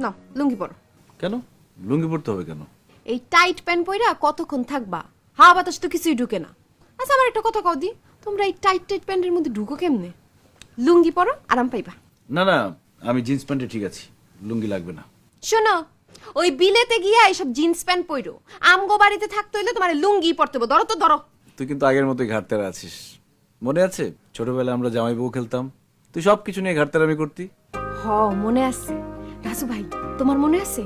না লুঙ্গি পরো। কেন লুঙ্গি পরতে হবে কেন? এই টাইট প্যান্ট পইরা কতক্ষণ থাকবা? হাওয়া বাতাস তো কিছুই ঢুকে না। আচ্ছা আমার একটা কথা কও দি, তোমরা এই টাইট টাইট প্যান্টের মধ্যে ঢুকো কেমনে? লুঙ্গি পরো, আরাম পাইবা। না না, আমি জিন্স প্যান্টে ঠিক আছি, লুঙ্গি লাগবে না। শোনো, ওই বিলেতে গিয়া এইসব জিন্স প্যান্ট পইরো, আমগো বাড়িতে থাকতে হইলে তোমার লুঙ্গি পরতে হবে। ধরো তো ধরো। তুই কিন্তু আগের মতোই ঘাটতেরা আছিস। মনে আছে ছোটবেলায় আমরা জামাই বউ খেলতাম, তুই সবকিছু নিয়ে ঘাটতেরামি করতি। হ মনে আছে রাজু ভাই, তোমার মনে আছে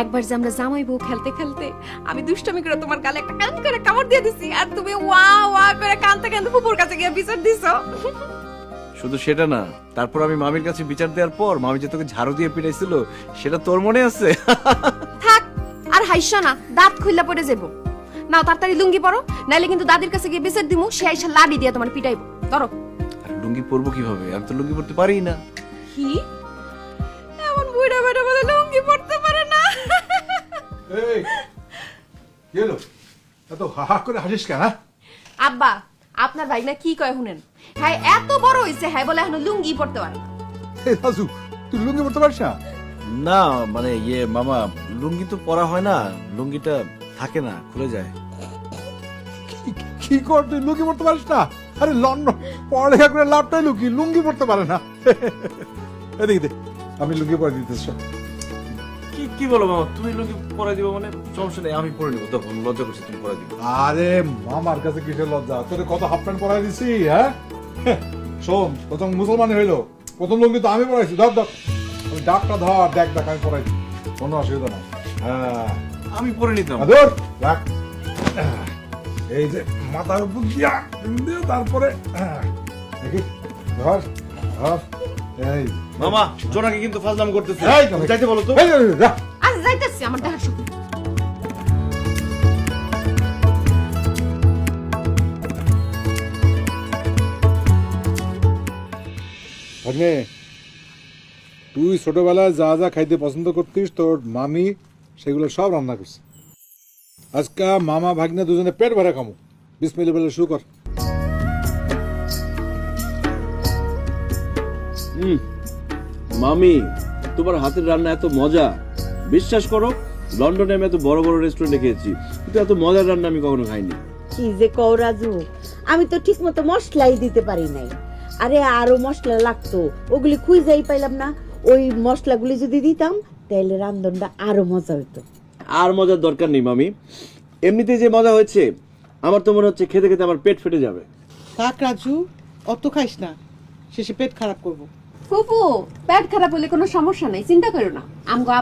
একবার যে আমরা জামাই বউ খেলতে খেলতে আমি দুষ্টামি করে তোমার গালে একটা কান করে কামড় দিয়ে দিছি, আর তুমি ওয়া ওয়া করে কানতে কানতে ফুপুর কাছে গিয়ে বিচার দিছো। শুধু সেটা না, তারপর আমি মামির কাছে বিচার দেওয়ার পর মামি যে তোকে ঝাড়ু দিয়ে পিটাইছিল, সেটা তোর মনে আছে? থাক আর হাইসা না, দাঁত খুইলা পড়ে যাবো। নাও তাড়াতাড়ি লুঙ্গি পরো, নাইলে কিন্তু দাদির কাছে গিয়ে বিচার দিমু, সে আইসা লাডি দিয়ে তোমার পিটাইবো। ধরো। আর লুঙ্গি পরবো কিভাবে? আমি তো লুঙ্গি পরতে পারি না। কি এমন বুড়া বেটা বলে লুঙ্গি পরতে পারে না? এই কি হলো? এত হাহা করে হাসিস কেন? আব্বা আপনার ভাই না কি কয় শুনেন, হ্যাঁ এত বড় হইছে, হ্যাঁ বলে এখন লুঙ্গি পরতে পারে না। এই রাজু, তুই লুঙ্গি পরতে পারিস না? না মানে মামা, লুঙ্গি তো পরা হয় না, লুঙ্গিটা থাকে না, খুলে যায়। কি কর, তুই লুঙ্গি পরতে পারিস না? আরে লন্ডন পড়ালেখা করে লাভটাই লুঙ্গি পরতে পারে না। এদিকে দে, আমি লুঙ্গি পরে দিতেছ। কি কি বলো মামা, তুমি লুঙ্গি পরাই দিবো মানে? সমস্যা নেই, আমি পরে নিবো। তখন লজ্জা করছি, তুমি পরাই দিবো। আরে মামার কাছে কিসের লজ্জা? তোর কত হাফ প্যান্ট পরাই দিছি, হ্যাঁ? শোন, প্রথম মুসলমান হইলো, প্রথম লুঙ্গি তো আমি পরাইছি। ধর ধর, আমি ডাকটা ধর, দেখ দেখ আমি পরাই দিই, কোনো অসুবিধা নাই। হ্যাঁ আমি পরে নিতাম। ধর রাখ। এই যে মাথার উপর দিয়া দিয়ে তারপরে দেখি ধর ধর। এই মামা জোনাকে কিন্তু ফাজলাম করতেছে। এই, যাইতে বলো তো। এই, এই, যা। আজ যাইতেছি আমার দেখার সুখ। ভাগ্নে, তুই ছোটবেলায় যা যা খাইতে পছন্দ করতিস, তোর মামি সেগুলো সব রান্না করছে। আজকে মামা ভাগ্নে দুজনে পেট ভরে খামো। বিসমিল্লাহ বলে শুরু কর। মামি, তোমার হাতের রান্না এত মজা, বিশ্বাস করো লন্ডনে আমি এত বড় বড় রেস্টুরেন্টে খেয়েছি, কিন্তু এত মজার রান্না আমি কখনো খাইনি। কি যে কও রাজু, আমি তো ঠিক মতো মশলাই দিতে পারি নাই। আরে আরো মশলা লাগতো, ওগুলি খুঁজেই পাইলাম না। ওই মশলাগুলি যদি দিতাম তাহলে রান্ধনটা আরো মজা হইতো। আর মজার দরকার নেই মামি, এমনিতে যে মজা হয়েছে আমার তো মনে হচ্ছে খেতে খেতে আমার পেট ফেটে যাবে। থাক রাজু, অত খাইস না, শেষে পেট খারাপ করবো। ফুপু পেট খারাপ হলে কোনো সমস্যা নাই, চিন্তা করো না। আমগো